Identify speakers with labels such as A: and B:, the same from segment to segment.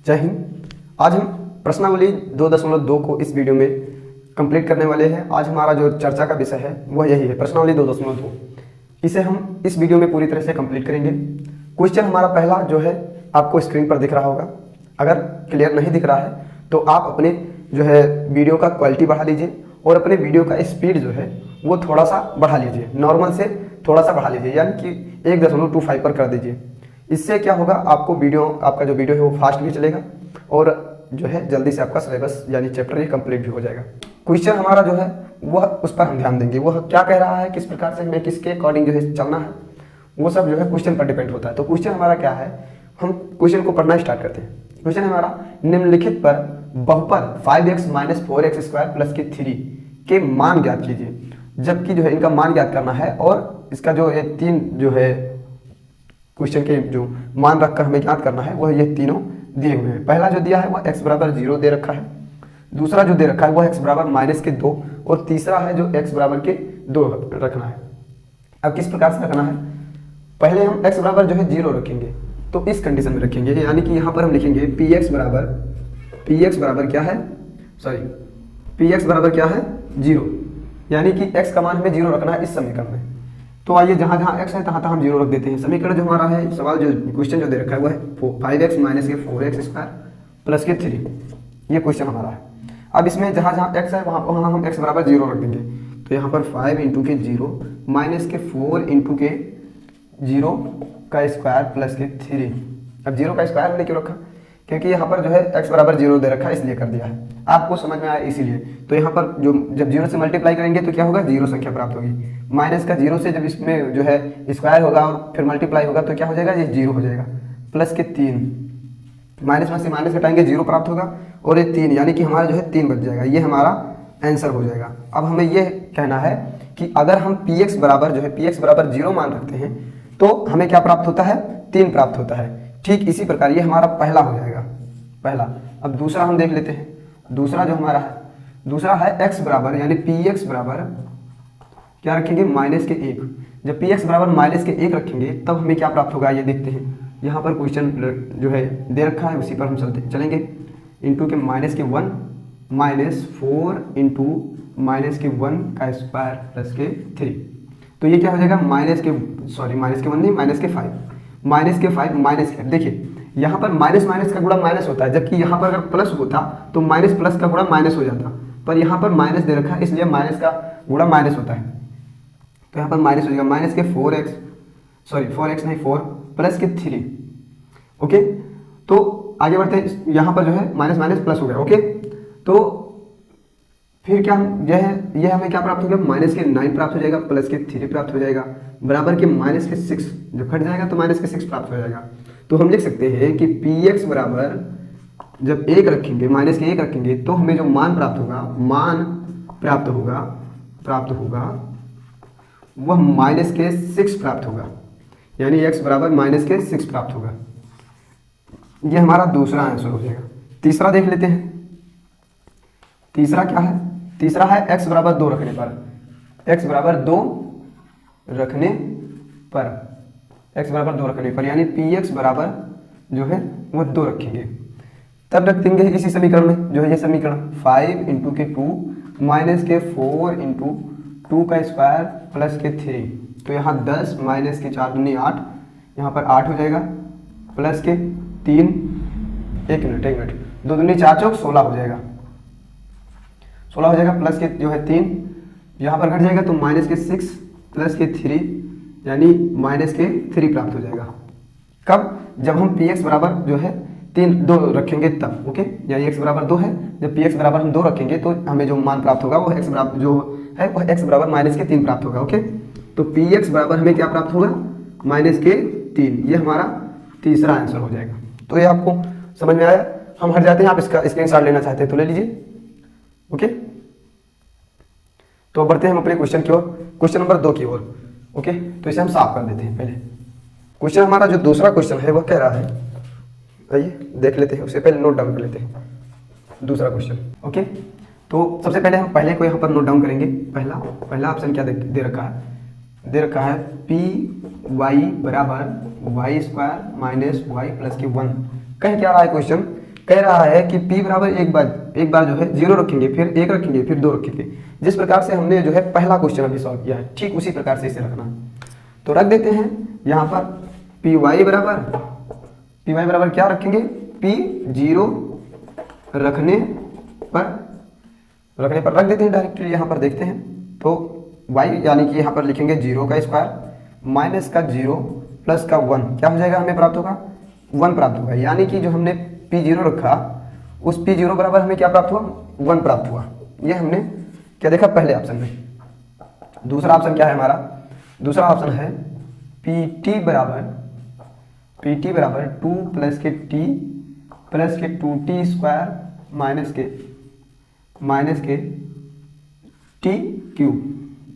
A: जय हिंद। आज हम प्रश्नावली 2.2 को इस वीडियो में कंप्लीट करने वाले हैं। आज हमारा जो चर्चा का विषय है वह यही है, प्रश्नावली 2.2। इसे हम इस वीडियो में पूरी तरह से कंप्लीट करेंगे। क्वेश्चन हमारा पहला जो है आपको स्क्रीन पर दिख रहा होगा। अगर क्लियर नहीं दिख रहा है तो आप अपने जो है वीडियो का क्वालिटी बढ़ा लीजिए और अपने वीडियो का स्पीड जो है वो थोड़ा सा बढ़ा लीजिए, नॉर्मल से थोड़ा सा बढ़ा लीजिए, यानी कि 1.25 पर कर दीजिए। इससे क्या होगा, आपको आपका जो वीडियो है वो फास्ट भी चलेगा और जो है जल्दी से आपका सिलेबस यानी चैप्टर ये कंप्लीट भी हो जाएगा। क्वेश्चन हमारा जो है वह उस पर हम ध्यान देंगे, वह क्या कह रहा है, किस प्रकार से हमें किसके अकॉर्डिंग जो है चलना है, वो सब जो है क्वेश्चन पर डिपेंड होता है। तो क्वेश्चन हमारा क्या है, हम क्वेश्चन को पढ़ना स्टार्ट करते हैं। क्वेश्चन हमारा, निम्नलिखित पर बहुपद 5x - 4x² + के 3 के मान ज्ञात कीजिए। जबकि जो है इनका मान ज्ञात करना है और इसका जो ये तीन जो है क्वेश्चन के जो मान रखकर हमें ज्ञात करना है वह ये तीनों दिए हुए हैं। पहला जो दिया है वह x = 0 दे रखा है, दूसरा जो दे रखा है वह x = -2 और तीसरा है जो x = 2 रखना है। अब किस प्रकार से रखना है, पहले हम x जो है 0 रखेंगे, तो इस कंडीशन में रखेंगे, यानी कि यहाँ पर हम लिखेंगे px बराबर क्या है, px बराबर क्या है 0, यानी कि x का मान हमें 0 रखना है इस समीकरण में। तो आइए जहाँ जहाँ x है तहाँ तहाँ हम 0 रख देते हैं। समीकरण जो हमारा है, सवाल जो क्वेश्चन जो दे रखा है वो है 5x - 4x² + के 3, ये क्वेश्चन हमारा है। अब इसमें जहाँ जहाँ x है वहाँ हम x = 0 रख देंगे। तो यहाँ पर 5 × के 0 - के 4 × के 0 का स्क्वायर + के 3। अब 0 का स्क्वायर हमने क्यों रखा, क्योंकि यहाँ पर जो है x = 0 दे रखा है इसलिए कर दिया है, आपको समझ में आया इसीलिए। तो यहाँ पर जो जब 0 से मल्टीप्लाई करेंगे तो क्या होगा, 0 संख्या प्राप्त होगी। माइनस का 0 से जब इसमें जो है स्क्वायर होगा और फिर मल्टीप्लाई होगा तो क्या हो जाएगा, ये 0 हो जाएगा। + के 3, माइनस में से माइनस घटाएंगे 0 प्राप्त होगा और ये 3, यानी कि हमारा जो है 3 बच जाएगा। ये हमारा आंसर हो जाएगा। अब हमें ये कहना है कि अगर हम px बराबर 0 मान रखते हैं तो हमें क्या प्राप्त होता है, 3 प्राप्त होता है। ठीक इसी प्रकार ये हमारा पहला हो जाएगा, पहला। अब दूसरा हम देख लेते हैं। दूसरा जो हमारा है, दूसरा है x बराबर, यानी px बराबर क्या रखेंगे, -1। जब px बराबर -1 रखेंगे तब हमें क्या प्राप्त होगा, ये देखते हैं। यहाँ पर क्वेश्चन जो है दे रखा है उसी पर हम चलेंगे। इंटू के -1 - 4 × के 1 का स्क्वायर + के 3। तो ये क्या हो जाएगा, -5। देखिए यहाँ पर माइनस का गुणा माइनस होता है, जबकि यहाँ पर अगर प्लस होता तो प्लस का गुणा माइनस हो जाता, पर यहाँ पर माइनस दे रखा है इसलिए माइनस का गुणा माइनस होता है। तो यहाँ पर माइनस हो जाएगा, -4 + के 3। ओके, तो आगे बढ़ते हैं। यहाँ पर जो है माइनस प्लस हो गया। ओके, तो फिर क्या यह हमें क्या प्राप्त हो गया, -9 प्राप्त हो जाएगा, + के 3 प्राप्त हो जाएगा, बराबर के -6। जब कट जाएगा तो -6 प्राप्त हो जाएगा। तो हम लिख सकते हैं कि px बराबर जब 1 रखेंगे, -1 रखेंगे तो हमें जो मान प्राप्त होगा वह -6 प्राप्त होगा, यानी x बराबर -6 प्राप्त होगा। यह हमारा दूसरा आंसर हो जाएगा। तीसरा देख लेते हैं। तीसरा क्या है, तीसरा है x = 2 रखने पर, x = 2 रखने पर, यानी px बराबर जो है वो 2 रखेंगे। तब रख देंगे इसी समीकरण में, जो है ये समीकरण 5 × के 2 - के 4 × 2 का स्क्वायर + के 3। तो यहाँ 10 - के 4 दूनी 8, यहाँ पर 8 हो जाएगा, + के 3, 1 मिनट 2 दूनी 4 चौक 16 हो जाएगा, 16 हो जाएगा, + के जो है 3, यहाँ पर घट जाएगा तो -6 + के 3, यानी -3 प्राप्त हो जाएगा। कब, जब हम px बराबर जो है 2 रखेंगे तब। ओके, यानी x = 2 है, जब px बराबर हम 2 रखेंगे तो हमें जो मान प्राप्त होगा वो x बराबर जो है वह x बराबर -3 प्राप्त होगा। ओके, तो px बराबर हमें क्या प्राप्त होगा, -3। ये हमारा तीसरा आंसर हो जाएगा। तो ये आपको समझ में आया। हम हट जाते हैं, आप इसका स्क्रीनशॉट लेना चाहते हैं तो ले लीजिए। ओके, तो बढ़ते हैं हम अपने क्वेश्चन की ओर, क्वेश्चन नंबर 2 की ओर। ओके, तो इसे हम साफ कर देते हैं। पहले क्वेश्चन हमारा जो दूसरा क्वेश्चन है वह कह रहा है, आइए देख लेते हैं। उससे पहले नोट डाउन कर लेते हैं दूसरा क्वेश्चन। ओके, तो सबसे पहले हम पहले को यहाँ पर नोट डाउन करेंगे। पहला ऑप्शन क्या दे रखा है, दे रखा है पी वाई बराबर y square minus y plus k 1। कह क्या रहा है क्वेश्चन कह रहा है कि p बराबर एक बार जो है 0 रखेंगे, फिर 1 रखेंगे, फिर 2 रखेंगे। जिस प्रकार से हमने जो है पहला क्वेश्चन अभी सॉल्व किया है, ठीक उसी प्रकार से इसे रखना है। तो रख देते हैं यहाँ पर पी वाई बराबर क्या रखेंगे, p0 रखने पर रख देते हैं डायरेक्टली। यहाँ पर देखते हैं तो y यानी कि यहाँ पर लिखेंगे 0 का स्क्वायर माइनस का 0 प्लस का 1, क्या हो जाएगा, हमें प्राप्त होगा 1 प्राप्त होगा। यानी कि जो हमने p0 रखा उस p0 बराबर हमें क्या प्राप्त हुआ, 1 प्राप्त हुआ। ये हमने क्या देखा पहले ऑप्शन में। दूसरा ऑप्शन क्या है हमारा, दूसरा ऑप्शन है pt बराबर 2 प्लस के t 2t स्क्वायर माइनस के t क्यूब।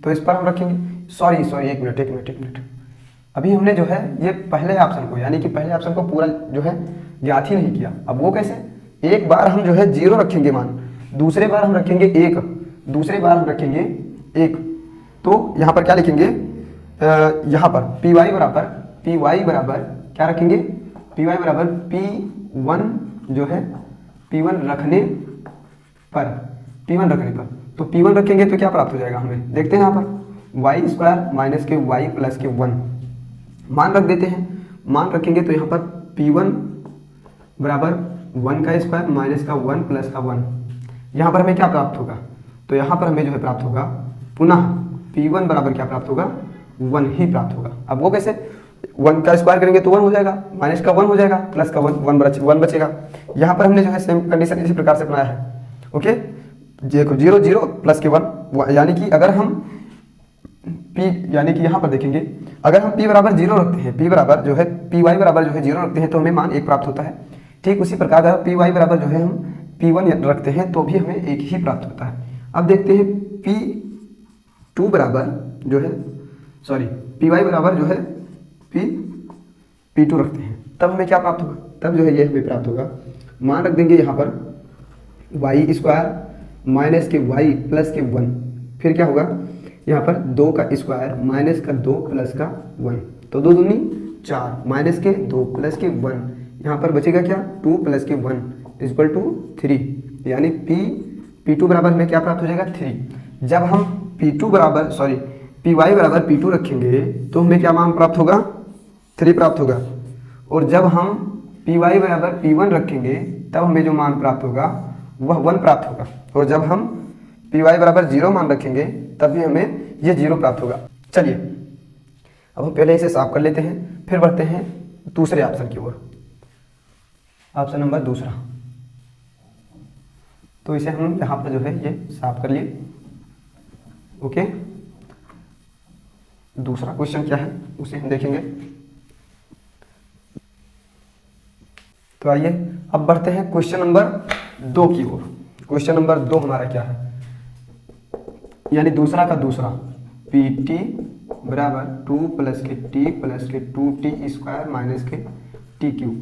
A: तो इस पर हम रखेंगे, सॉरी एक मिनट, अभी हमने जो है ये पहले ऑप्शन को यानी कि पहले ऑप्शन को पूरा जो है ज्ञात ही नहीं किया। अब वो कैसे, एक बार हम जो है 0 रखेंगे मान, दूसरे बार हम रखेंगे 1, तो यहाँ पर क्या लिखेंगे, यहाँ पर पी वाई बराबर क्या रखेंगे, पी वाई बराबर P1 जो है P1 रखने पर, तो P1 रखेंगे तो क्या प्राप्त हो जाएगा हमें, देखते हैं यहाँ पर वाई स्क्वायर माइनस के वाई प्लस के 1 मान रख देते हैं। मान रखेंगे तो यहाँ पर P1 बराबर 1 का स्क्वायर माइनस का 1 प्लस का 1, यहाँ पर हमें क्या प्राप्त होगा, तो यहाँ पर हमें जो है प्राप्त होगा पुनः P1 बराबर क्या प्राप्त होगा, 1 ही प्राप्त होगा। अब वो कैसे, 1 का स्क्वायर करेंगे तो 1 हो जाएगा, माइनस का 1 हो जाएगा, प्लस का 1 बचेगा। यहाँ पर हमने जो है सेम कंडीशन इसी प्रकार से बनाया है। ओके, देखो 0 प्लस के 1, यानी कि अगर हम P यानी कि यहाँ पर देखेंगे अगर हम P बराबर 0 रखते हैं, P बराबर जो है Py बराबर जो है 0 रखते हैं तो हमें मान 1 प्राप्त होता है। ठीक उसी प्रकार अगर Py बराबर जो है हम P1 रखते हैं तो भी हमें 1 ही प्राप्त होता है। अब देखते हैं P2 बराबर जो है Py बराबर जो है P2 रखते हैं, तब हमें क्या प्राप्त होगा, तब जो है ये हमें प्राप्त होगा, मान रख देंगे यहाँ पर वाई स्क्वायर माइनस के वाई प्लस के 1, फिर क्या होगा यहाँ पर 2 का स्क्वायर माइनस का 2 प्लस का 1, तो 2 दूनी 4 माइनस के 2 प्लस के 1, यहाँ पर बचेगा क्या 2 प्लस के 1 इक्वल टू 3, यानी P2 बराबर हमें क्या प्राप्त हो जाएगा 3। जब हम Py बराबर P2 रखेंगे तो हमें क्या मान प्राप्त होगा, 3 प्राप्त होगा। और जब हम Py बराबर P1 रखेंगे तब हमें जो मान प्राप्त होगा वह 1 प्राप्त होगा। और जब हम Py बराबर 0 मान रखेंगे तब भी हमें ये 0 प्राप्त होगा। चलिए अब हम पहले इसे साफ कर लेते हैं, फिर बढ़ते हैं दूसरे ऑप्शन की ओर, ऑप्शन नंबर दूसरा। तो इसे हम यहाँ पर जो है ये साफ कर लिए। ओके, दूसरा क्वेश्चन क्या है उसे हम देखेंगे। तो आइए अब बढ़ते हैं क्वेश्चन नंबर 2 की ओर। क्वेश्चन नंबर 2 हमारा क्या है, यानी दूसरा का दूसरा, Pt बराबर 2 प्लस के 2t स्क्वायर माइनस के t क्यूब।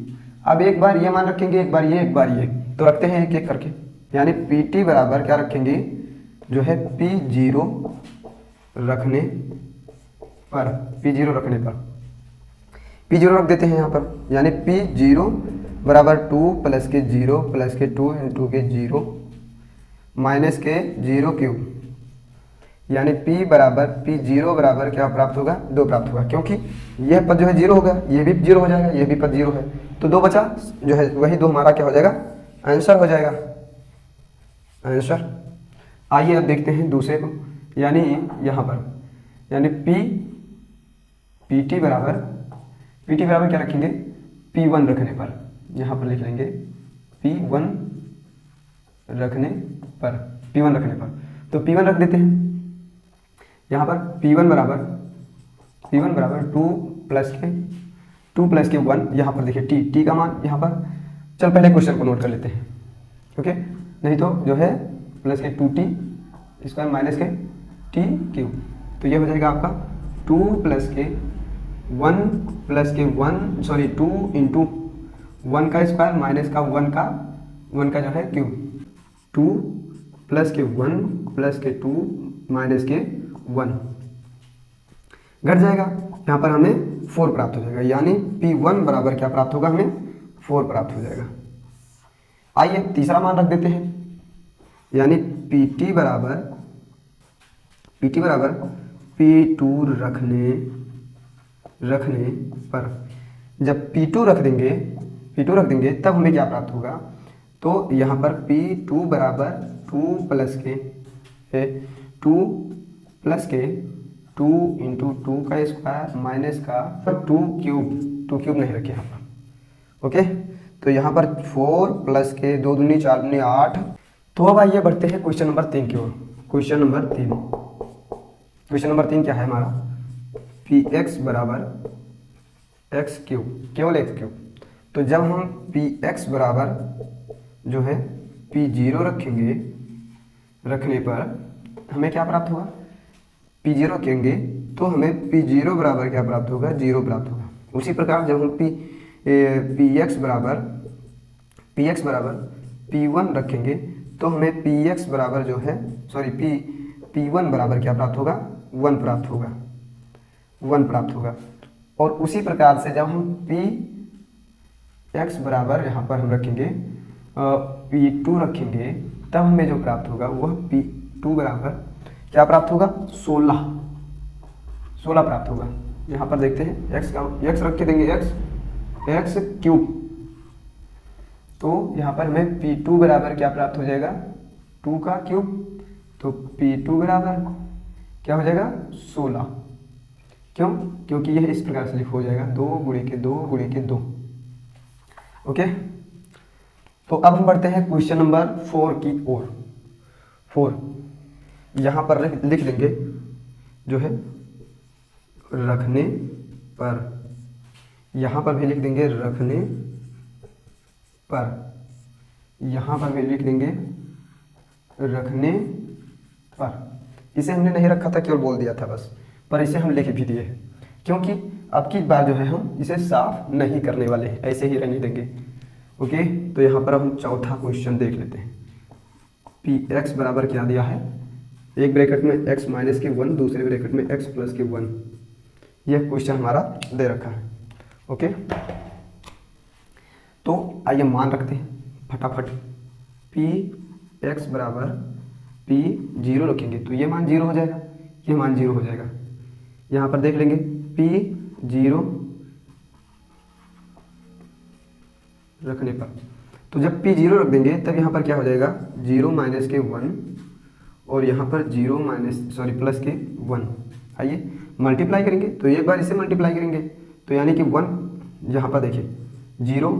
A: अब एक बार ये मान रखेंगे, एक बार ये, तो रखते हैं एक एक करके। यानी Pt बराबर क्या रखेंगे जो है P0 रखने पर, P0 रख देते हैं यहाँ पर, यानी P0 बराबर 2 प्लस के 0 प्लस के 2 इंटू के 0 माइनस के 0 क्यूब, यानी P0 बराबर क्या प्राप्त होगा, 2 प्राप्त होगा, क्योंकि यह पद जो है 0 होगा, ये भी 0 हो जाएगा, ये भी पद 0 है, तो 2 बचा जो है वही 2 हमारा क्या हो जाएगा, आंसर हो जाएगा, आंसर। आइए अब देखते हैं दूसरे को, यानी यहाँ पर, यानी Pt बराबर क्या रखेंगे, P1 रखने पर, यहाँ पर लिख लेंगे P1 रखने पर, तो P1 रख देते हैं। यहाँ पर P1 बराबर 2 प्लस के 1, यहाँ पर देखिए t का मान यहाँ पर, चल पहले क्वेश्चन को नोट कर लेते हैं। ओके, नहीं तो जो है प्लस के 2t स्क्वायर माइनस के t क्यूब, तो ये हो जाएगा आपका 2 प्लस के 2 इंटू 1 का स्क्वायर माइनस का 1 का जो है क्यूब, 2 प्लस के 1 प्लस के 2 माइनस के 1 घट जाएगा, यहाँ पर हमें 4 प्राप्त हो जाएगा, यानी P1 बराबर क्या प्राप्त होगा, हमें 4 प्राप्त हो जाएगा। आइए तीसरा मान रख देते हैं, यानी Pt बराबर P2 रखने पर, जब P2 रख देंगे तब हमें क्या प्राप्त होगा, तो यहाँ पर P2 बराबर 2 के 2 इंटू 2 का स्क्वायर माइनस का 2 क्यूब नहीं रखे यहाँ पर। ओके, तो यहाँ पर 4 प्लस के 2 दूनी 4 दूनी 8। तो अब आइए बढ़ते हैं क्वेश्चन नंबर 3 की ओर। क्वेश्चन नंबर 3 क्या है हमारा, px बराबर x क्यूब, केवल x क्यूब। तो जब हम px बराबर जो है p0 रखने पर हमें क्या प्राप्त होगा, p0 रखेंगे तो हमें p0 बराबर क्या प्राप्त होगा, 0 प्राप्त होगा। उसी प्रकार जब हम px बराबर p1 रखेंगे तो हमें px बराबर जो है p1 बराबर क्या प्राप्त होगा, 1 प्राप्त होगा। और उसी प्रकार से जब हम px बराबर यहाँ पर हम रखेंगे p2 रखेंगे तब हमें जो प्राप्त होगा वह p2 बराबर क्या प्राप्त होगा, 16 प्राप्त होगा। यहाँ पर देखते हैं x रख के देंगे x क्यूब, तो यहाँ पर हमें P2 बराबर क्या प्राप्त हो जाएगा, 2 का क्यूब। तो P2 बराबर क्या हो जाएगा, 16। क्यों, क्योंकि यह इस प्रकार से लिख हो जाएगा 2 गुणे के 2। ओके, तो अब हम बढ़ते हैं क्वेश्चन नंबर 4 की ओर। 4 यहाँ पर लिख देंगे जो है रखने पर, यहाँ पर भी लिख देंगे रखने पर, यहाँ पर भी लिख देंगे रखने पर। इसे हमने नहीं रखा था, केवल बोल दिया था बस, पर इसे हम लिख भी दिए हैं, क्योंकि अब की बार जो है हम इसे साफ नहीं करने वाले हैं, ऐसे ही रहने देंगे। ओके, तो यहाँ पर हम चौथा क्वेश्चन देख लेते हैं। px बराबर क्या दिया है, एक ब्रैकेट में x माइनस के 1, दूसरे ब्रैकेट में x प्लस के 1। यह क्वेश्चन हमारा दे रखा है। ओके, तो आइए मान रखते हैं फटाफट। px बराबर p0 रखेंगे तो ये मान 0 हो जाएगा, ये मान 0 हो जाएगा। यहाँ पर देख लेंगे p0 रखने पर, तो जब p0 रख देंगे तब यहाँ पर क्या हो जाएगा, 0 माइनस के 1 और यहाँ पर 0 प्लस के 1। आइए मल्टीप्लाई करेंगे, तो एक बार इसे मल्टीप्लाई करेंगे तो यानी कि 1, यहाँ पर देखिए 0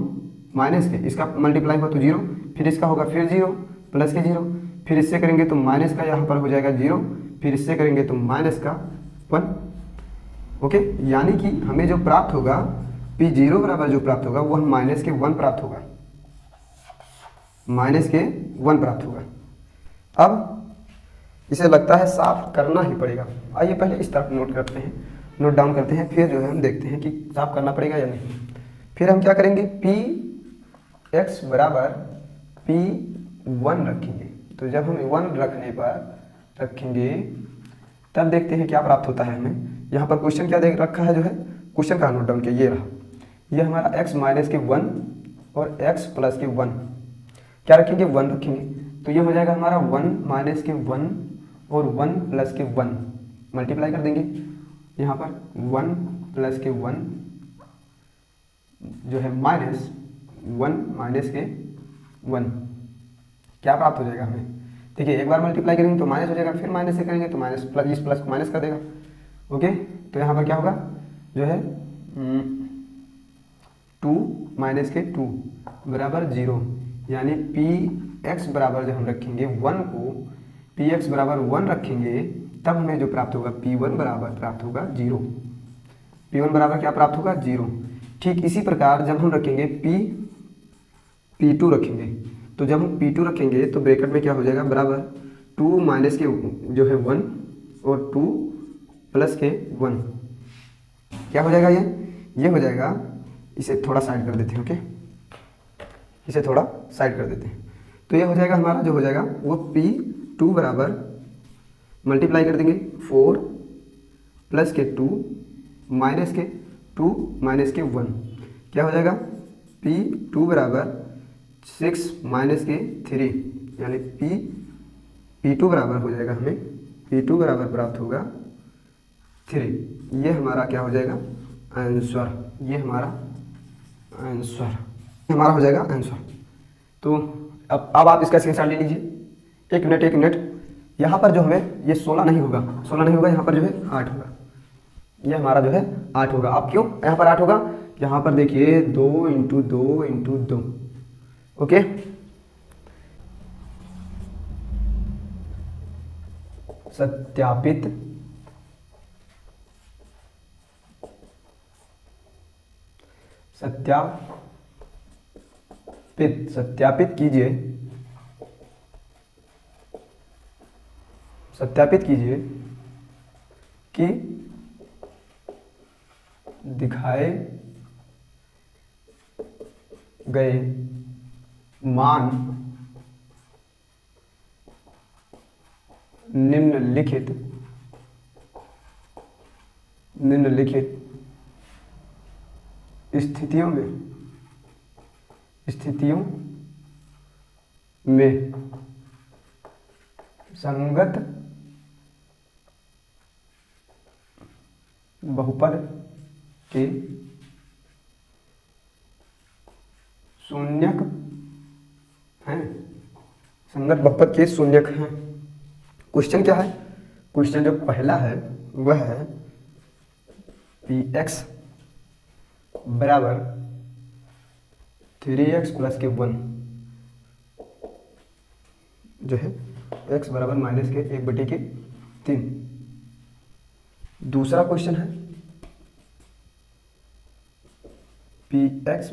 A: माइनस के, इसका मल्टीप्लाई हुआ तो 0, फिर इसका होगा फिर 0 प्लस के 0, फिर इससे करेंगे तो माइनस का यहाँ पर हो जाएगा 0, फिर इससे करेंगे तो माइनस का 1। ओके, यानी कि हमें जो प्राप्त होगा p0 बराबर जो प्राप्त होगा वह माइनस के 1 प्राप्त होगा, माइनस के 1 प्राप्त होगा। अब इसे लगता है साफ करना ही पड़ेगा। आइए पहले इस तरफ नोट डाउन करते हैं, फिर जो है हम देखते हैं कि साफ करना पड़ेगा या नहीं। फिर हम क्या करेंगे, px बराबर p1 रखेंगे। तो जब हम 1 रखने पर रखेंगे तब देखते हैं क्या प्राप्त होता है हमें। यहाँ पर क्वेश्चन क्या दे रखा है, जो है क्वेश्चन का नोट डाउन किया, ये रहा, ये हमारा x माइनस के 1 और x प्लस के 1 क्या रखेंगे, 1 रखेंगे। तो ये हो जाएगा हमारा 1 माइनस के 1 और 1 प्लस के 1 मल्टीप्लाई कर देंगे। यहाँ पर 1 प्लस के 1 जो है माइनस 1 माइनस के 1 क्या प्राप्त हो जाएगा हमें। देखिए एक बार मल्टीप्लाई करेंगे तो माइनस हो जाएगा, फिर माइनस से करेंगे तो माइनस प्लस, इस प्लस को माइनस कर देगा। ओके, तो यहाँ पर क्या होगा, जो है 2 माइनस के 2 बराबर 0, यानी px बराबर जब हम रखेंगे 1 को, px बराबर 1 रखेंगे तब हमें जो प्राप्त होगा p1 बराबर प्राप्त होगा 0। p1 बराबर क्या प्राप्त होगा, 0। ठीक इसी प्रकार जब हम रखेंगे p2 रखेंगे, तो जब हम p2 रखेंगे तो ब्रैकेट में क्या हो जाएगा, बराबर 2 माइनस के जो है 1 और 2 प्लस के 1 क्या हो जाएगा, ये हो जाएगा। इसे थोड़ा साइड कर देते हैं। ओके, इसे थोड़ा साइड कर देते हैं, तो ये हो जाएगा हमारा, जो हो जाएगा वो p2 बराबर मल्टीप्लाई कर देंगे 4 प्लस के 2 माइनस के 2 माइनस के 1 क्या हो जाएगा, p2 बराबर 6 माइनस के 3 यानी P2 बराबर हो जाएगा, हमें P2 बराबर प्राप्त होगा 3। ये हमारा क्या हो जाएगा आंसर, ये हमारा आंसर हमारा हो जाएगा आंसर। तो अब आप इसका स्क्रीनशॉट ले लीजिए। एक मिनट यहाँ पर जो हमें ये 16 नहीं होगा, 16 नहीं होगा, यहाँ पर जो है 8 होगा, ये हमारा जो है 8 होगा। अब क्यों यहाँ पर 8 होगा, यहाँ पर देखिए 2 × 2 × 2। ओके, सत्यापित कीजिए कि दिखाए गए मान निम्नलिखित स्थितियों में संगत बहुपद के शून्यक हैं, संगत बहुपद के शून्यक हैं। क्वेश्चन क्या है, क्वेश्चन जो पहला है वह है Px बराबर 3x प्लस के 1 जो है x बराबर माइनस के 1/3। दूसरा क्वेश्चन है Px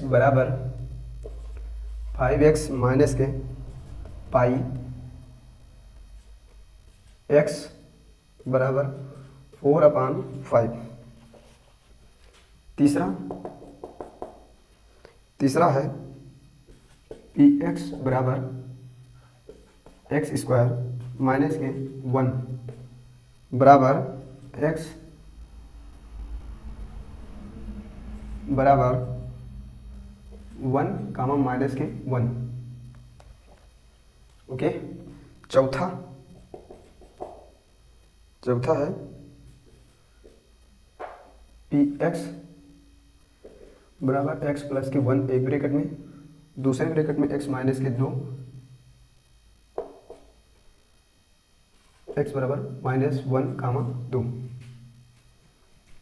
A: बराबर 5x माइनस के पाई, x बराबर 4/5। तीसरा है Px बराबर x² माइनस के 1 बराबर x बराबर 1 कामा माइनस के 1। ओके, चौथा है Px बराबर x प्लस के 1 एक ब्रैकेट में, दूसरे ब्रैकेट में x माइनस के 2, x बराबर -1 कामा 2।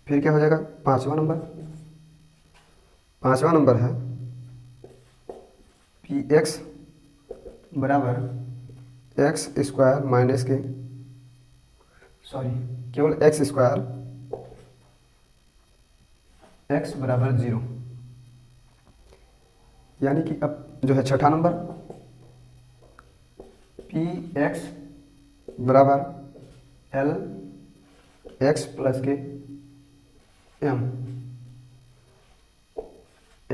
A: फिर क्या हो जाएगा पांचवा नंबर है Px बराबर x² माइनस के केवल x², x बराबर 0। यानी कि अब जो है छठा नंबर Px बराबर L x प्लस के m,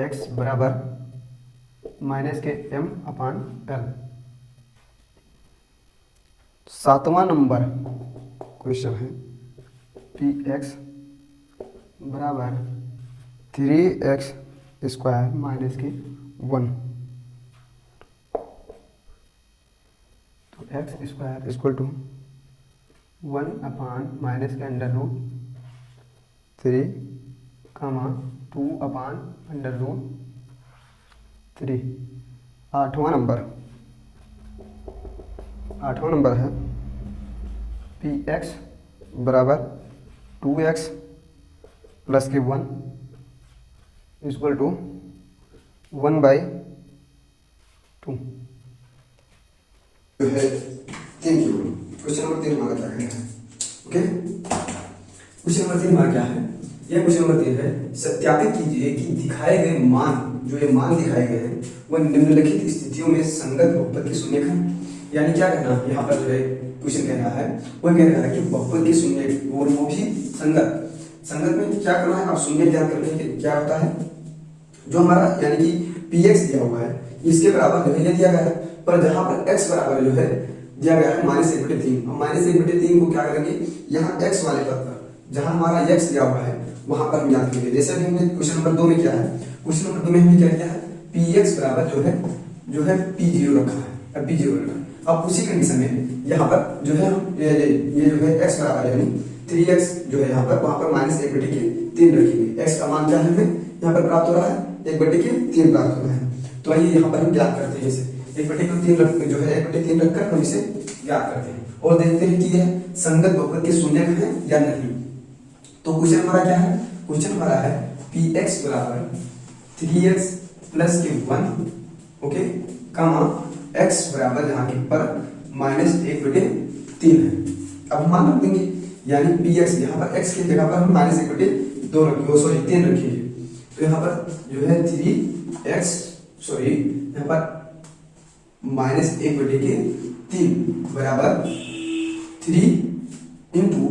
A: x बराबर माइनस के m/L। सातवां नंबर क्वेश्चन है Px बराबर 3x² माइनस के 1। तो x² इक्वल टू 1/-3 कामा 2/√3। आठवां नंबर है Px बराबर 2x plus k 1 equal to 1/2। जो है 3 की क्वेश्चन नंबर 3 हमारा क्या कहना है। ओके, क्वेश्चन नंबर 3 हमारा क्या है, यह क्वेश्चन नंबर 3 है सत्यापित कीजिए कि दिखाए गए मान, जो ये मान दिखाए गए हैं वह निम्नलिखित स्थितियों में संगत बहुपद के शून्यक हैं। यानी क्या कहना है यहाँ पर जो है क्वेश्चन कह रहा है, वह कह रहा है कि बहुपद के शून्यक और वो भी संगत में क्या करना है, आप शून्य ज्ञात करने के क्या होता है, जो हमारा यानी कि Px दिया हुआ है इसके बराबर जो है ये दिया गया है, पर जहां पर x बराबर जो है दिया गया है -1/3। अब -1/3 को क्या करेंगे यहाँ x वाले पद पर, जहां हमारा x दिया हुआ है वहां पर हम याद करेंगे। जैसे अभी हमने क्वेश्चन नंबर 2 में क्या है, क्वेश्चन नंबर 2 में हमने क्या किया है, पी एक्स बराबर जो है पी जीरो रखा है, अब पी जीरो रखा। अब उसी कंडीशन में यहाँ पर जो है ये जो है एक्स बराबर यानी 3x जो है यहाँ पर, वहां पर माइनस 1/3 रखेंगे। एक्स का मान क्या है हमें यहाँ पर प्राप्त हो रहा है, 1/3 प्राप्त हो रहा है। तो आइए यहाँ पर हम ज्ञात करते हैं इसे, 1/3 रख जो है 1/3 रखकर हम इसे ज्ञात करते हैं और देखते हैं कि यह संगत बहुपद के शून्यक है या नहीं। तो क्वेश्चन हमारा क्या है, क्वेश्चन हमारा है पी एक्स बराबर 3x प्लस के 1 ओके कमा x बराबर यहाँ के पर माइनस 1/3 है। अब हम मान रख देंगे यानी पी एक्स यहाँ पर x की जगह पर हम माइनस 1/2 रखेंगे, सॉरी 3 रखेंगे। तो यहाँ पर जो है 3x सॉरी यहाँ पर माइनस 1/3 बराबर 3 इंटू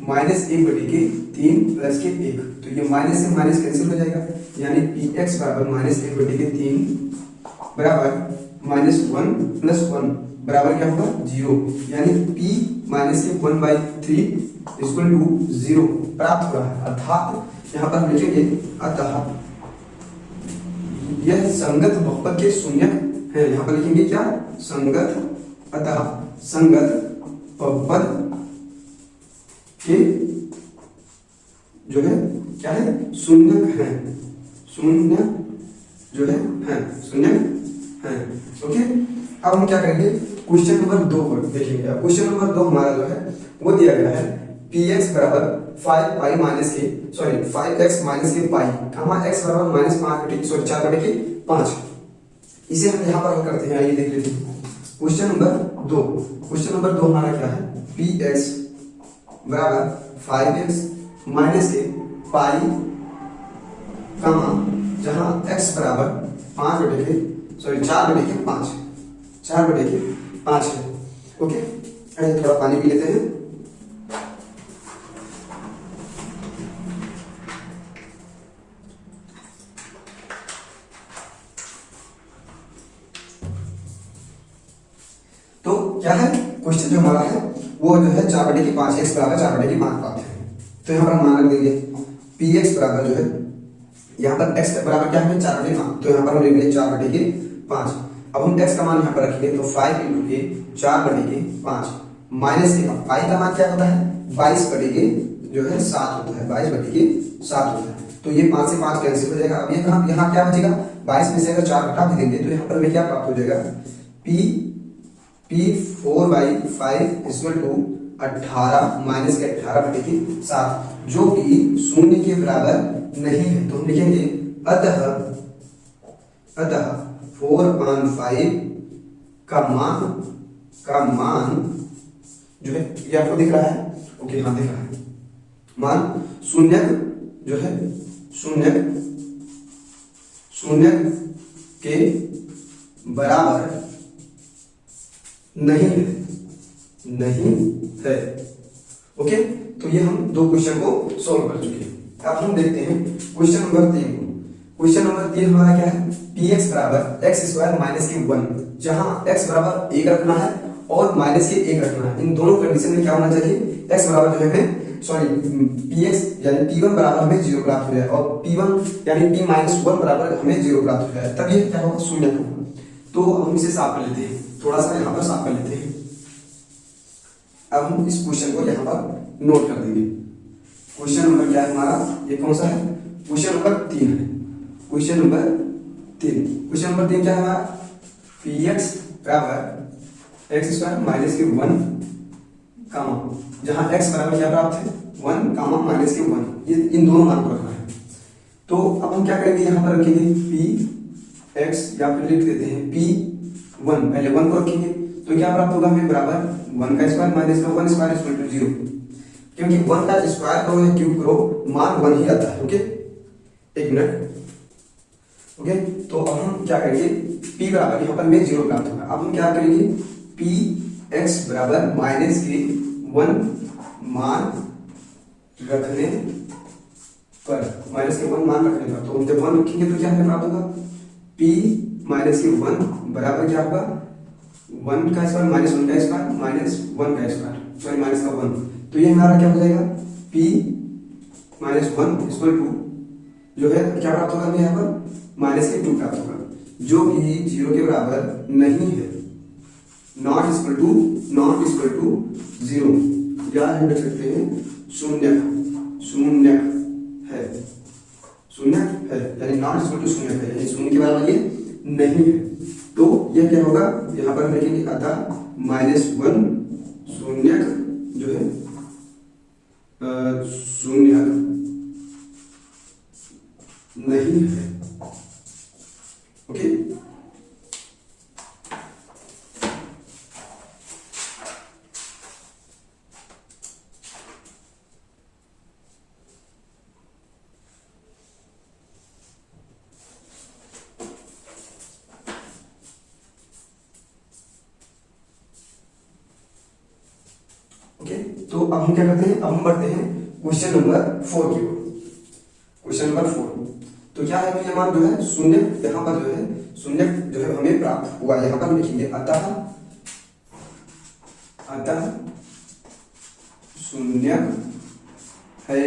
A: माइनस 1/3 प्लस के 1। तो ये माइनस से माइनस कैंसिल हो जाएगा यानी पी एक्स बराबर माइनस 1/3 बराबर माइनस 1 प्लस 1 बराबर क्या होगा 0, यानी p माइनस के 1/3 इक्वल टू 0 प्राप्त हो रहा है। अर्थात यहाँ पर हम लिखेंगे अतः यह संगत बहुपद के शून्यक है। यहाँ पर लिखेंगे क्या, संगत, अतः संगत बहुपद के जो है क्या है शून्यक है, शून्य जो है शून्यक है। ओके अब हम क्या करेंगे, क्वेश्चन नंबर 2 पर देखेंगे। क्वेश्चन नंबर 2 हमारा जो है वो दिया गया है पी एक्स बराबर 5x माइनस के पाई कमा x बराबर माइनस 4/5। इसे हम यहाँ पर हल करते हैं, आइए देख लेते हैं। क्वेश्चन नंबर 2, क्वेश्चन नंबर 2 हमारा क्या है, पी एक्स बराबर 5x माइनस के पाई कमा जहाँ x बराबर 4/5 है। ओके थोड़ा पानी पी लेते हैं। तो क्या है क्वेश्चन जो हमारा है वो जो है 4/5 x बराबर 4/5 प्राप्त है। तो यहाँ पर हम मान लेंगे पी एक्स बराबर जो है यहाँ पर x बराबर क्या है 4/5, तो यहाँ पर हम लिखेंगे 4/5। अब हम x का मान यहाँ पर रखेंगे तो 5 इंटू के 4/5 माइनस के पाई का मान क्या होता है 22/7 जो है 7 होता है, 22/7 होता है। तो ये 5 से 5 कैंसिल हो जाएगा। अब ये यहाँ क्या बचेगा, 22 में से अगर 4 घटा भी देंगे तो यहाँ पर हमें क्या प्राप्त हो जाएगा, p 4/5 इक्वल टू 18 माइनस के 18/7 जो कि शून्य के बराबर नहीं है। तो हम लिखेंगे अतः 4/5 का मान जो है ये आपको दिख रहा है, ओके हाँ दिख रहा है, मान शून्यक जो है शून्यक के बराबर नहीं है। ओके तो ये हम 2 क्वेश्चन को सॉल्व कर चुके हैं। अब हम देखते हैं क्वेश्चन नंबर 3 को। क्वेश्चन नंबर 3 हमारा क्या है, पी एक्स बराबर x² माइनस के 1 जहां x बराबर 1 रखना है और माइनस के 1 रखना है। इन दोनों कंडीशन में क्या होना चाहिए, x बराबर जो है पी एक्स यानी p1 बराबर हमें 0 प्राप्त हो जाए और p1 यानी p माइनस 1 बराबर हमें 0 प्राप्त हो जाए, तब ये क्या होगा शून्य होगा। तो हम इसे साफ कर लेते हैं, थोड़ा सा यहाँ पर साफ कर लेते हैं। अब हम इस क्वेश्चन को यहाँ पर नोट कर देंगे। क्वेश्चन नंबर क्या है हमारा, ये कौन सा है, क्वेश्चन नंबर 3 है। क्वेश्चन नंबर 3 क्या है हमारा, पी एक्स बराबर x² माइनस के 1 कामा जहां x बराबर क्या प्राप्त है 1 कामा माइनस के 1, ये इन दोनों मान को रखना है। तो अब हम क्या करेंगे, यहाँ पर रखेंगे पी एक्स या फिर लिख देते हैं p1, पहले 1 को रखेंगे तो क्या प्राप्त होगा हमें बराबर 1 का स्क्वायर माइनस का 1 स्क्वायर इक्वल टू 0, क्योंकि 1 का स्क्वायर करो या क्यूब करो मान 1 ही आता है। ओके एक मिनट। ओके तो अब हम क्या करेंगे, p बराबर यहाँ पर हमें 0 प्राप्त होगा। अब हम क्या करेंगे, पी एक्स बराबर माइनस के 1 मान रखने पर, तो हम जब 1 रखेंगे तो क्या हमें प्राप्त होगा, p माइनस के 1 बराबर क्या होगा 1 का स्क्वायर माइनस 1 का स्क्वायर माइनस 1 का स्क्वायर, सॉरी माइनस का 1। तो ये हमारा क्या हो जाएगा, p -1 इक्वल टू जो है क्या प्राप्त होगा हमें यहाँ पर -2 प्राप्त होगा, जो कि 0 के बराबर नहीं है। नॉट इक्वल टू 0 या हम लिख सकते हैं शून्य है, यानी नॉट इक्वल टू शून्य है, यानी शून्य के बराबर ये नहीं है। तो यह क्या होगा, यहाँ पर हम लिखेंगे अतः -1 शून्य जो है शून्य नहीं है। ओके, तो अब हम क्या करते हैं, अब हम बढ़ते हैं क्वेश्चन नंबर 4 की ओर। क्वेश्चन नंबर 4, तो क्या है, ये मान जो है शून्य, यहाँ पर जो है शून्य जो है हमें प्राप्त हुआ। यहाँ पर हम लिखेंगे अतः शून्य है।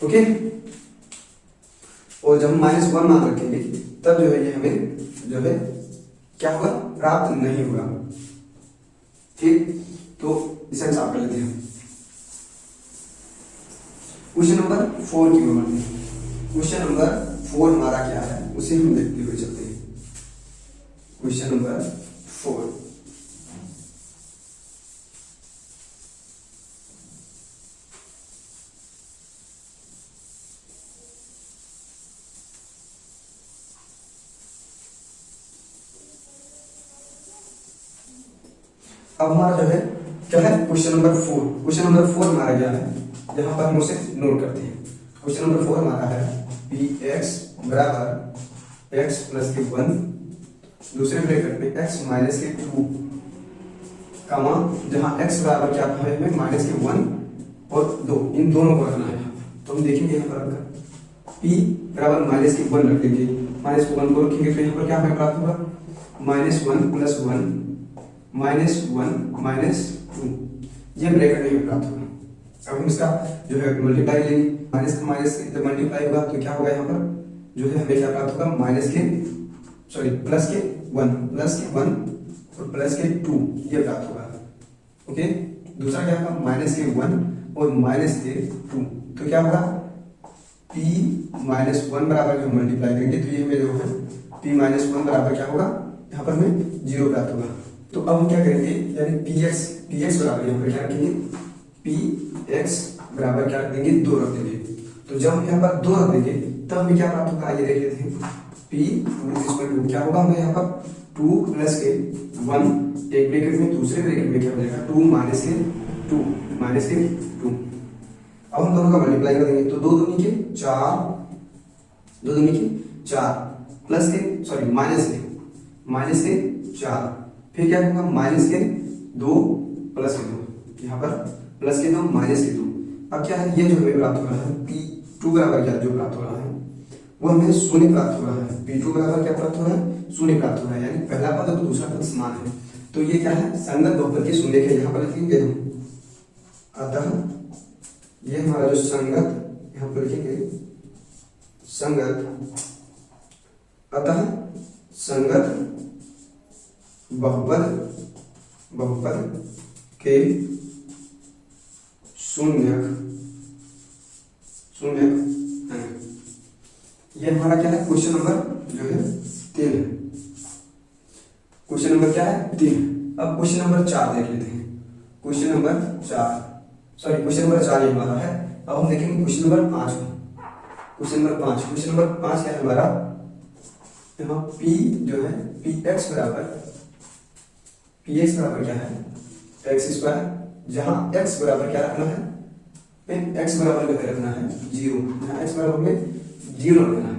A: ओके, और जब हम -1 मान रखेंगे तब जो है ये हमें जो है क्या होगा, प्राप्त नहीं होगा। ठीक, तो इसे हम साफ कर लेते हैं। क्वेश्चन नंबर 4 की ओर बढ़ते हैं। क्वेश्चन नंबर 4 हमारा क्या है उसे हम देखते हुए चलते हैं। क्वेश्चन नंबर 4, अब हमारा जो है क्या है, क्वेश्चन नंबर 4। क्वेश्चन नंबर 4 हमारा क्या है, यहाँ पर हम उसे नोट करते हैं। क्वेश्चन नंबर 4 हमारा है px बराबर x प्लस के 1 दूसरे ब्रैकेट में x माइनस के 2 कामा, जहाँ x बराबर क्या है हमें माइनस के 1 और 2, इन दोनों को रखना है। तो हम देखेंगे यहाँ पर p बराबर माइनस के 1 रख देंगे, माइनस के 1 को रखेंगे तो यहाँ पर क्या हमें प्राप्त होगा, -1 प्लस 1 -1 -2, ये ब्रैकेट में प्राप्त होगा। अब हम इसका जो है मल्टीप्लाई लेंगे, माइनस का माइनस जब मल्टीप्लाई होगा तो क्या होगा, यहाँ पर जो है हमें क्या प्राप्त होगा, प्लस के 1 और प्लस के 2, ये प्राप्त होगा। ओके, दूसरा क्या होगा, -1 और -2, तो क्या होगा p-1 बराबर जो मल्टीप्लाई करेंगे तो ये हमें जो है p-1 बराबर क्या होगा, यहाँ पर हमें 0 प्राप्त होगा। तो अब हम क्या करेंगे, यानी px बराबर यहाँ पर क्या रखेंगे, px बराबर क्या रख देंगे, 2 रख देंगे। तो जब हम यहाँ पर 2 रख देंगे तब हमें क्या प्राप्त होगा, आइए देख लेते हैं। p2 क्या होगा, हमें यहाँ पर 2 प्लस के 1 एक ब्रैकेट में, दूसरे ब्रैकेट में क्या हो जाएगा 2 माइनस के 2। अब हम दोनों का मल्टीप्लाई कर देंगे तो 2 दूनी के 4 प्लस के माइनस के 4, फिर क्या होगा माइनस के 2 प्लस के 2, यहाँ पर प्लस के 2 माइनस के 2। अब क्या है, ये जो हमें प्राप्त हो रहा है p2 बराबर क्या जो प्राप्त हो रहा है वो हमें शून्य प्राप्त हो रहा है। p2 बराबर क्या प्राप्त हो रहा है, शून्य प्राप्त हो रहा है, यानी पहला पद और दूसरा पद समान है। तो ये क्या है, संगत बहुपद के शून्य के यहाँ पर लिखेंगे हम, अतः ये हमारा जो संगत, यहाँ पर लिखेंगे संगत, अतः संगत बहुपद के शून्य है। ये हमारा क्या है, क्वेश्चन नंबर जो है 3 है। क्वेश्चन नंबर क्या है, 3। अब क्वेश्चन नंबर 4 देख लेते हैं। क्वेश्चन नंबर 4 ये हमारा है। अब हम देखेंगे क्वेश्चन नंबर 5 को। क्वेश्चन नंबर 5 क्या है हमारा, यहाँ p जो है px बराबर क्या है, x², जहाँ x बराबर क्या रखना है, x बराबर जो है रखना है 0, जहाँ x बराबर में 0 रखना है।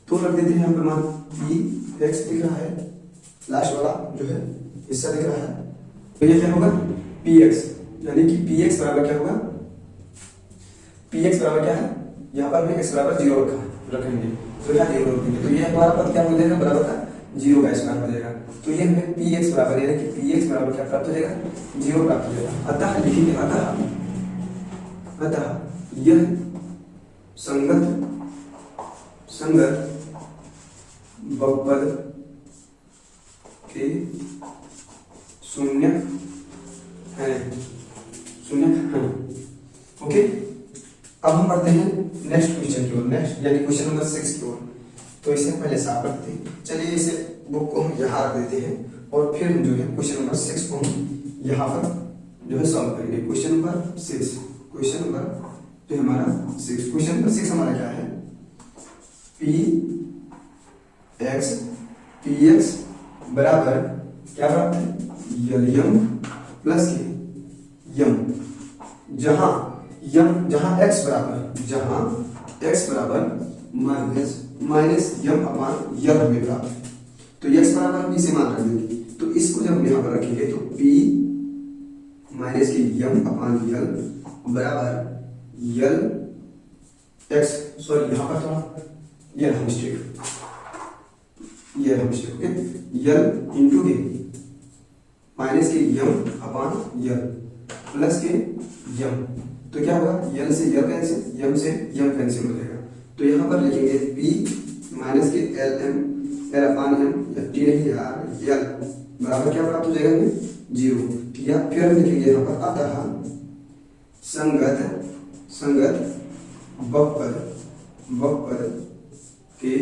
A: तो रख देते हैं यहाँ पर मान px दिख रहा है, लास्ट वाला जो है हिस्सा दिख रहा है, तो ये क्या होगा px, यानी कि px बराबर क्या होगा, px बराबर क्या है, यहाँ पर हमने x बराबर 0 रखेंगे, तो यहाँ 0 रखेंगे, तो ये हमारा पद क्या हो जाएगा, बराबर का 0 का स्क्वायर हो जाएगा। तो ये हमें px बराबर, यानी कि px बराबर क्या प्राप्त हो जाएगा, 0 प्राप्त हो जाएगा। अतः लिखेंगे, अतः यह संगत बहुपद के शून्य है, ओके। अब हम बढ़ते हैं नेक्स्ट क्वेश्चन की ओर, नेक्स्ट यानी क्वेश्चन नंबर 6 की ओर। तो इसे पहले साफ रखते हैं। चलिए इसे बुक को हम यहाँ रख देते हैं और फिर हम जो है क्वेश्चन नंबर 6 को हम यहाँ पर जो है सॉल्व करेंगे। क्वेश्चन नंबर 6, क्वेश्चन नंबर जो हमारा 6, क्वेश्चन नंबर 6 हमारा क्या है, पी एक्स बराबर क्या प्राप्त है, यम प्लस के यम, जहां x बराबर माइनस यम अपान यल हमें प्राप्त है। तो x बराबर हम इसे मान रख देंगे। तो इसको जब हम यहाँ पर रखेंगे तो p माइनस के यम अपान यल बराबर यल x, सॉरी यहाँ पर थोड़ा ये रहा मिस्टेक, ओके, यल इंटू के माइनस के यम अपान यल प्लस के यम। तो क्या होगा, यल से यल कैंसिल, यम से यम कैंसिल हो जाएगा। तो यहाँ पर लिखेंगे p माइनस के एल अपान एम, टी नहीं यार, यल बराबर क्या प्राप्त हो जाएगा हमें, 0, ठीक है। फिर हम लिखेंगे यहाँ पर अतः संगत बहुपद के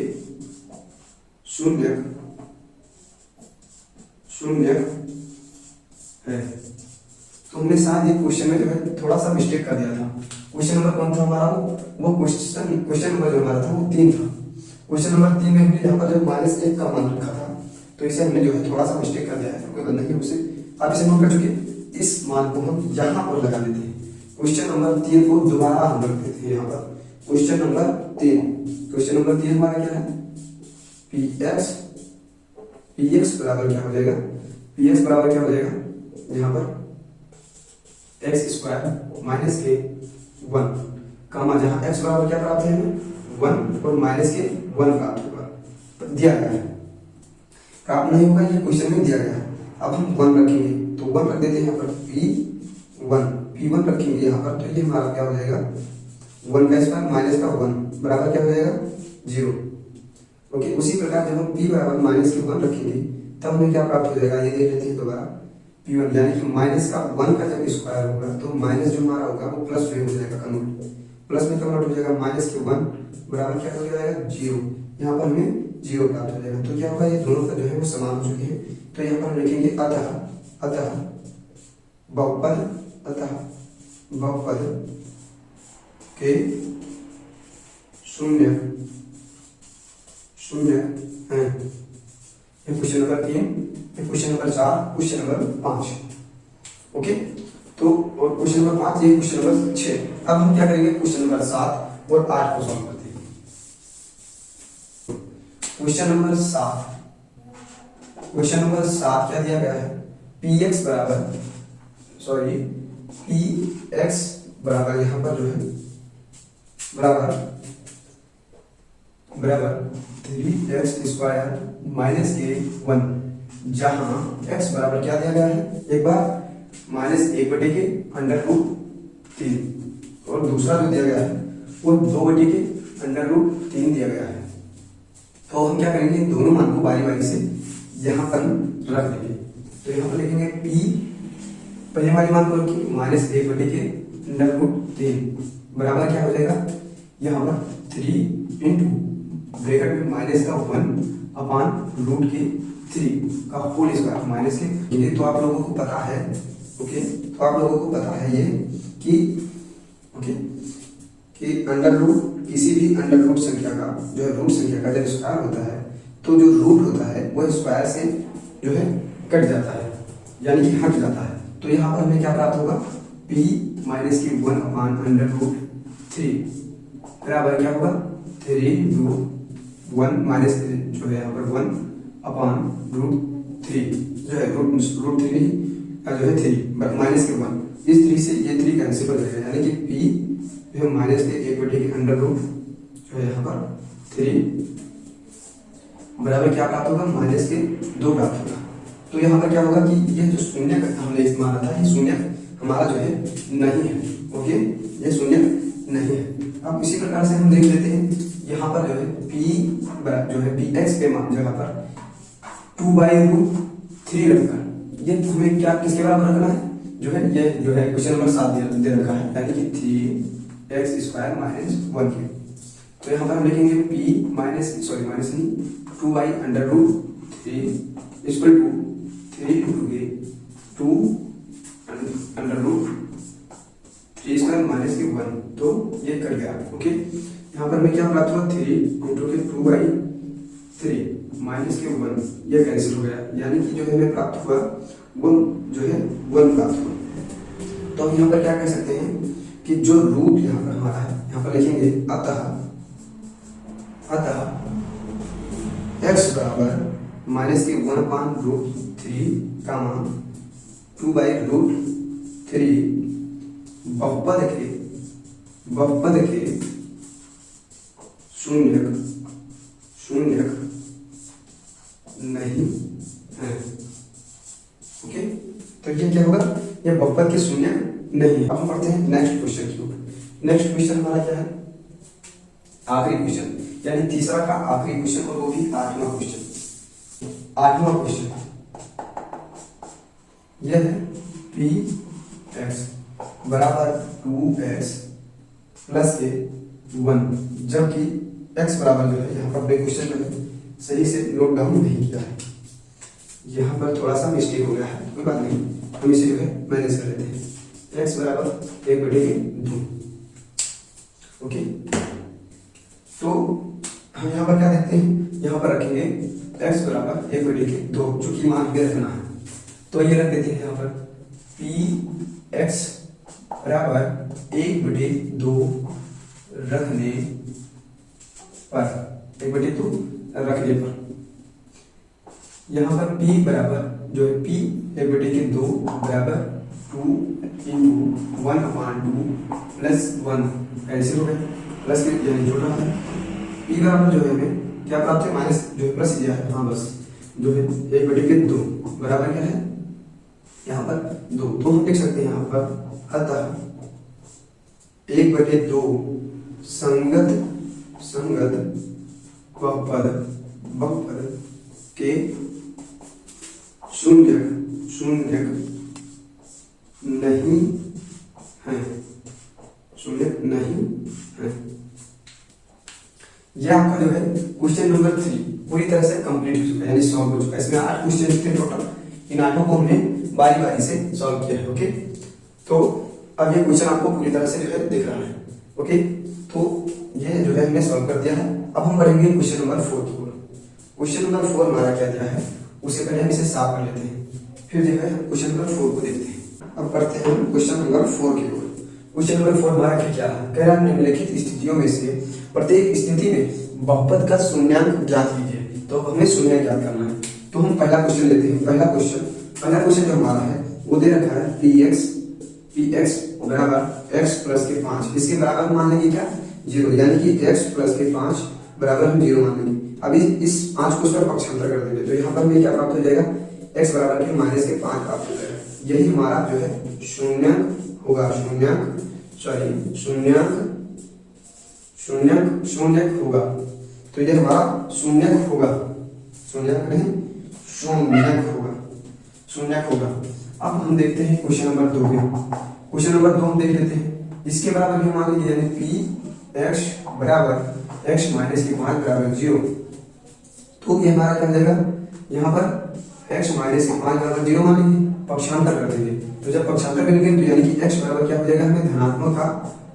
A: शून्य है। तो हमने शायद ये क्वेश्चन में जो है थोड़ा सा मिस्टेक कर दिया था। क्वेश्चन नंबर कौन था हमारा, वो क्वेश्चन नंबर जो हमारा था वो 3 था। क्वेश्चन नंबर 3 में हमने यहाँ पर जो -1 का मान रखा था, तो इसे हमने जो है थोड़ा सा मिस्टेक कर दिया है। कोई बात नहीं, उसे आप इसे नोट कर चुके। इस मान को हम यहाँ पर लगा देते हैं। क्वेश्चन नंबर 3 को दोबारा हम रख देते हैं यहाँ पर। क्वेश्चन नंबर 3 हमारा क्या है, पी एक्स बराबर क्या हो जाएगा, यहाँ पर एक्स स्क्वायर माइनस के 1 कामा, जहाँ एक्स बराबर क्या प्राप्त है हमें 1 और माइनस के 1 प्राप्त होगा, दिया गया है। प्राप्त नहीं होगा, ये क्वेश्चन में दिया गया है। अब हम 1 रखेंगे तो 1 रख देते हैं यहाँ पर, P1 रखेंगे यहाँ पर। तो ये हमारा क्या हो जाएगा, 1 का स्क्वायर माइनस का 1 बराबर क्या हो जाएगा, 0, ओके। उसी प्रकार जब हम p बराबर माइनस के 1 रखेंगे तब हमें क्या प्राप्त हो जाएगा, ये देख लेते हैं दोबारा। P1 यानी कि माइनस का 1 का जब स्क्वायर होगा तो माइनस जो हमारा होगा वो प्लस में हो जाएगा, प्लस में कन्वर्ट हो जाएगा। माइनस के 1 बराबर क्या हो जाएगा, 0। यहाँ पर हमें 0 प्राप्त हो जाएगा। तो क्या होगा, ये दोनों का जो है वो समान हो चुके हैं। तो यहाँ पर हम लिखेंगे अतः बहुपद के शून्य है। ये question number 3, question number 4, question number 5, okay. तो और क्वेश्चन नंबर 5, ये क्वेश्चन नंबर 6। अब हम क्या करेंगे, क्वेश्चन नंबर 7 और 8 को सॉल्व करते हैं। क्वेश्चन नंबर 7 क्या दिया गया है, पी एक्स बराबर यहाँ पर जो है बराबर 3x स्क्वायर माइनस के 1, जहां x बराबर क्या दिया गया है, एक बार -1/√3 और दूसरा जो दिया गया है वो 2/√3 दिया गया है। तो हम क्या करेंगे, इन दोनों मान को बारी से यहाँ पर रख देंगे। तो यहाँ पर लिखेंगे p, पहले वाली मान को रखिए -1/√3 बराबर क्या हो जाएगा, यहाँ पर 3 इंटू ब्रैकेट में माइनस का 1 अपान √3 का होल स्क्वायर माइनस के। ये तो आप लोगों को पता है, ओके। तो आप लोगों को पता है ये कि अंडर रूट, किसी भी अंडर रूट संख्या का जो है रूट संख्या का जब स्क्वायर होता है तो जो रूट होता है वह स्क्वायर से जो है कट जाता है, यानी कि हट जाता है। तो यहाँ पर हमें क्या प्राप्त होगा, p माइनस की 1 अपान √3 बराबर क्या होगा, 3√1 माइनस जो है यहाँ पर 1 अपान √3 जो है √3 का जो है 3 माइनस के 1, इस 3 से ये 3 कैंसिल हो जाएगा, यानी कि p जो है माइनस के 1 के अंडर रूट जो है यहाँ पर 3 बराबर क्या प्राप्त होगा, माइनस के 2 प्राप्त होगा। तो यहाँ पर क्या होगा कि ये जो शून्य हमने माना था, ये शून्य हमारा जो है नहीं है, ओके। ये शून्य नहीं है। अब इसी प्रकार से हम देख लेते हैं यहाँ पर जो है p जो है पी एक्स के जगह पर 2/√3 रखकर ये हमें क्या किसके बराबर रखना है, जो है ये जो है क्वेश्चन नंबर 7 दे रखा है, यानी कि 3x² - 1 के। तो यहाँ पर हम लिखेंगे p माइनस नहीं 2/√3 इक्वल टू 3 × a 2√3² - 1। तो ये कर गया, ओके। यहाँ पर मैं क्या प्राप्त हुआ 3 × 2/3 - 1, ये कैंसिल हो गया, यानी कि जो है हमें प्राप्त हुआ वो जो है 1 प्राप्त हुआ। तो हम यहाँ पर क्या कह सकते हैं कि जो रूट यहाँ पर हमारा है, यहाँ पर लिखेंगे अतः x बराबर -1/√3 2/√3 बहुपद के शून्यक नहीं है, ओके। तो ये क्या होगा, ये बहुपद के शून्यक नहीं है। अब हम पढ़ते हैं नेक्स्ट क्वेश्चन की ओर। नेक्स्ट क्वेश्चन हमारा क्या है, आखिरी क्वेश्चन, यानी तीसरा का आखिरी क्वेश्चन, और वो भी 8वां क्वेश्चन। 8वां क्वेश्चन यह है px बराबर 2x + a 1, जबकि x बराबर जो है यहाँ पर हमने क्वेश्चन में सही से नोट डाउन नहीं किया है, यहाँ पर थोड़ा सा मिस्टेक हो गया है, कोई बात नहीं, हम इसे जो है मैनेज कर लेते हैं। x बराबर 1/2, ओके। तो हम यहाँ पर क्या देखते हैं, यहाँ पर रखेंगे x बराबर 1/2, जो कि मान के रखना है। तो ये रख देते हैं यहाँ पर px बराबर 1/2 रखने पर, 1/2 रखने पर यहाँ पर p बराबर जो है p 1/2 बराबर 2 × 1/2 + 1 ऐसे हो गया, प्लस के यानी जोड़ रहा है। p बराबर जो है हमें क्या प्राप्त है, माइनस जो है प्लस दिया है, हाँ बस जो है 1/2 बराबर क्या है यहाँ पर 2। तो हम देख सकते हैं यहाँ पर अतः 1/2 संगत बहुपद के शून्यक नहीं है, यह आपका जो है क्वेश्चन नंबर 3 पूरी तरह से कंप्लीट हो चुका है, यानी सॉल्व हो चुका है। इसमें 8 क्वेश्चन थे टोटल, इन 8 को हमने बारी बारी से सॉल्व किया है, ओके। तो अब ये क्वेश्चन आपको पूरी तरह से जो है दिख रहा है, ओके। तो ये जो है हमने सॉल्व कर दिया है। अब हम बढ़ेंगे क्वेश्चन नंबर 4 की ओर। क्वेश्चन नंबर 4 हमारा क्या दिया है, उससे पहले हम इसे साफ कर लेते हैं, फिर जो है क्वेश्चन नंबर 4 को देखते हैं। अब पढ़ते हैं क्वेश्चन नंबर 4 की ओर। क्वेश्चन नंबर 4 हमारा क्या है, कह रहा है निम्नलिखित स्थितियों में से प्रत्येक स्थिति में बहुपद का शून्यांक ज्ञात कीजिए। तो हमें शून्य ज्ञात करना है। तो हम पहला क्वेश्चन लेते हैं। पहला क्वेश्चन जो हमारा है वो दे रखा है px बराबर x + 5, इसके बराबर मान लेंगे क्या 0, यानी कि x + 5 बराबर हम 0 मान लेंगे। अभी इस 5 को उसका पक्षांतर कर देंगे, तो यहाँ पर हमें क्या प्राप्त हो जाएगा, x बराबर के -5 प्राप्त हो जाएगा। यही हमारा जो है शून्यक होगा, शून्यक होगा। तो ये हमारा शून्यक होगा, शून्यक होगा। अब हम देखते हैं क्वेश्चन नंबर 2 में। क्वेश्चन नंबर 2 हम देख लेते हैं। इसके बराबर भी मान लीजिए, यानी px बराबर x - 5 बराबर 0। तो ये हमारा क्या हो जाएगा, यहाँ पर x - 5 बराबर 0 मान लीजिए, पक्षांतर कर देंगे। तो जब पक्षांतर करेंगे तो यानी कि x बराबर क्या हो जाएगा, हमें धनात्मक का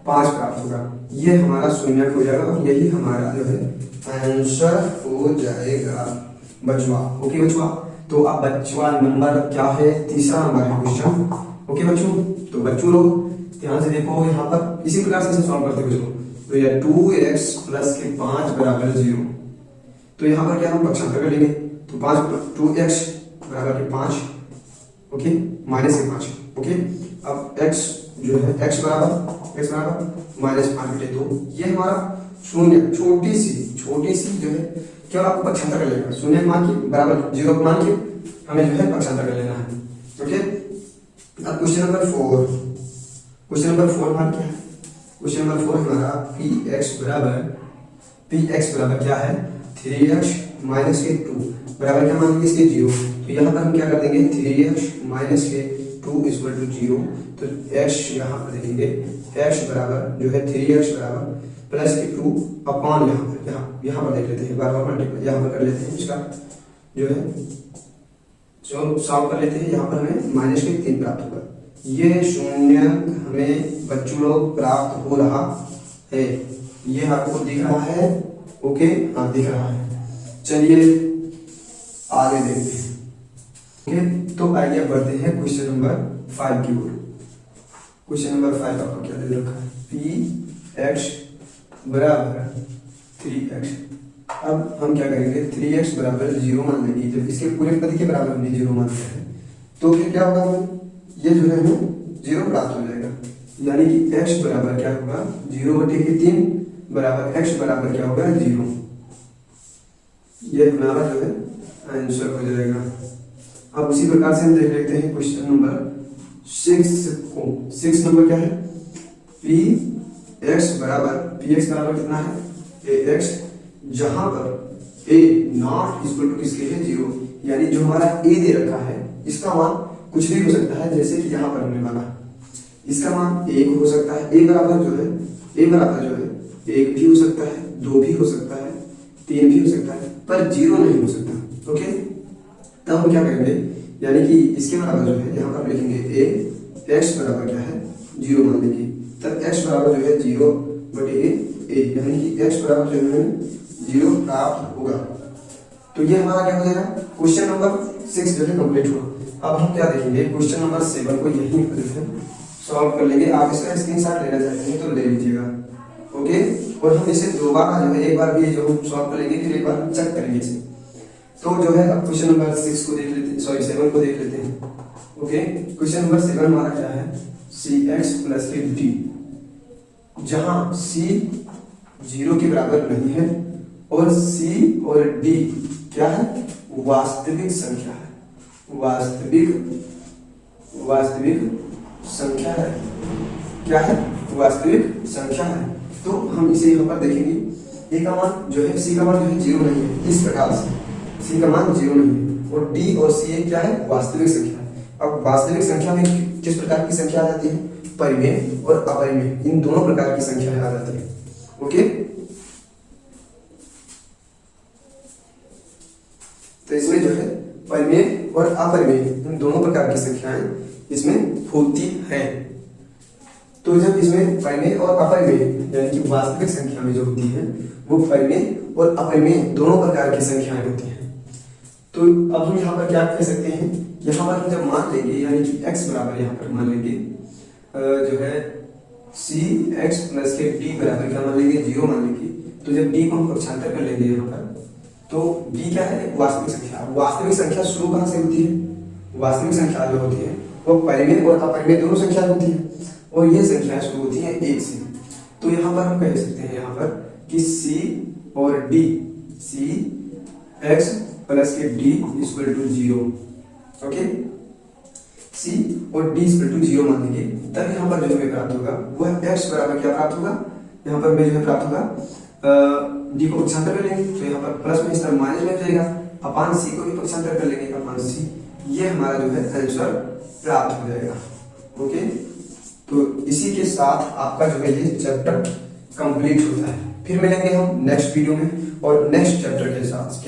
A: 5 प्राप्त होगा। ये हमारा शून्यक हो जाएगा और यही हमारा जो है आंसर हो जाएगा बचवा, ओके बचवा। तो अब बचवा नंबर क्या है, तीसरा नंबर है क्वेश्चन, ओके बच्चों। तो बच्चों लोग ध्यान से देखो, यहाँ पर इसी प्रकार से सॉल्व करते बच्चों। तो ये 2x + 5 बराबर 0, तो यहाँ पर क्या हम पक्षांतर कर लेंगे। तो 2x बराबर 5, ओके, -5, ओके। अब x जो है x बराबर -5/2, ये हमारा शून्य छोटी सी जो है केवल आपको पक्षांतर कर लेना, शून्य मान के बराबर 0 मान के हमें जो है पक्षांतर कर लेना है, ओके। अब क्वेश्चन नंबर 4 हमारा क्या है, क्वेश्चन नंबर 4 हमारा पी एक्स बराबर क्या है 3x माइनस के 2 बराबर क्या मानेंगे इसके 0। तो यहाँ पर हम क्या कर देंगे 3x माइनस के 2 इक्वल टू 0। तो x यहाँ पर देखेंगे x बराबर जो है 3x बराबर प्लस के 2 अपॉन यहाँ पर देख लेते हैं बार मल्टीप्लाई यहाँ पर कर लेते हैं इसका जो है जो सॉल्व कर लेते हैं। यहाँ पर हमें माइनस के 3 प्राप्त होगा। ये शून्य हमें बच्चों लोग प्राप्त हो रहा है। ये आपको दिख रहा है ओके हाँ दिख रहा है। चलिए आगे देखते हैं ओके। तो आइए बढ़ते हैं क्वेश्चन नंबर 5 की ओर। क्वेश्चन नंबर 5 आपको क्या दे रखा है पी एक्स बराबर 3x। अब हम क्या करेंगे 3x बराबर 0 मान लेंगे। जब इसके पूरे पद के बराबर हमने 0 मान लिया है तो फिर क्या होगा हमें ये जो है हमें 0 प्राप्त हो जाएगा। यानी कि x बराबर क्या होगा 0/3 बराबर x बराबर क्या होगा 0। ये हमारा जो है आंसर हो जाएगा। अब उसी प्रकार से हम देख लेते हैं क्वेश्चन नंबर 6 को। 6 नंबर क्या है पी एक्स बराबर कितना है ए एक्स, जहां पर ए नॉट इक्वल टू किसके है 0। यानी जो हमारा ए दे रखा है इसका मान कुछ भी हो सकता है। जैसे कि यहाँ पर हमने माना इसका मान 1 हो सकता है। ए बराबर जो है 1 भी हो सकता है 2 भी हो सकता है 3 भी हो सकता है पर 0 नहीं हो सकता ओके। तब हम क्या करेंगे यानी कि इसके बराबर जो है यहाँ पर लिखेंगे ए एक्स बराबर क्या है 0 मान लेंगे। तब एक्स बराबर जो है 0/a यानी कि एक्स बराबर जो है 0 प्राप्त होगा। तो ये हमारा क्या हो जाएगा क्वेश्चन नंबर 6 जो है कंप्लीट हुआ। अब हम क्या देखेंगे क्वेश्चन नंबर 7 को यहीं पर सॉल्व कर लेंगे। आप इसका स्क्रीनशॉट लेना चाहते हैं तो ले लीजिएगा ओके। और हम इसे दोबारा जो है एक बार भी जो सॉल्व कर लेंगे फिर एक बार चेक करेंगे इसे। तो जो है अब क्वेश्चन नंबर 6 को देख लेते हैं 7 को देख लेते हैं ओके। क्वेश्चन नंबर 7 हमारा क्या है cx प्लस के d, जहां c 0 के बराबर नहीं है और c और d क्या है वास्तविक संख्या है। वास्तविक संख्या है क्या है वास्तविक संख्या है। तो हम इसे यहाँ पर देखेंगे ए का मान जो है c का मान जो है 0 नहीं है। इस प्रकार से c का मान 0 नहीं है और d और c क्या है वास्तविक संख्या है। अब वास्तविक संख्या में किस प्रकार की संख्या आ जाती है परिमेय और अपरिमेय, इन दोनों प्रकार की संख्याएं आ जाती है ओके। तो इसमें जो है परिमेय और अपरिमेय इन दोनों प्रकार की संख्याएं इसमें होती हैं। तो जब इसमें परिमेय और अपरिमेय यानी कि वास्तविक संख्या में जो होती है वो परिमेय और अपरिमेय दोनों प्रकार की संख्याएं होती हैं। तो अब हम यहाँ पर क्या कह सकते हैं यहाँ पर हम जब मान लेंगे यानी कि x बराबर यहाँ पर मान लेंगे जो है cx प्लस के d बराबर क्या मान लेंगे 0 मान लेंगे। तो जब d को हम पक्षांतर कर लेंगे यहाँ पर तो d क्या है वास्तविक संख्या। वास्तविक संख्या शुरू कहाँ से होती है वास्तविक संख्या जो होती है वो परिमेय और अपरिमेय दोनों संख्या होती है और ये संख्या शुरू होती है 1 से। तो यहाँ पर हम कह सकते हैं यहाँ पर कि c और d cx plus k d equal to 0 okay. c और d इक्वल टू 0 मानेंगे तब यहाँ पर जो हमें प्राप्त होगा वह x बराबर क्या प्राप्त होगा यहाँ पर हमें जो है प्राप्त होगा d को पक्षांतर कर लेंगे तो यहाँ पर प्लस में इस तरह माइनस में जाएगा अपान c को भी पक्षांतर कर लेंगे अपान c। ये हमारा जो है आंसर प्राप्त हो जाएगा ओके। तो इसी के साथ आपका जो है ये चैप्टर कंप्लीट होता है। फिर मिलेंगे हम नेक्स्ट वीडियो में और नेक्स्ट चैप्टर के साथ।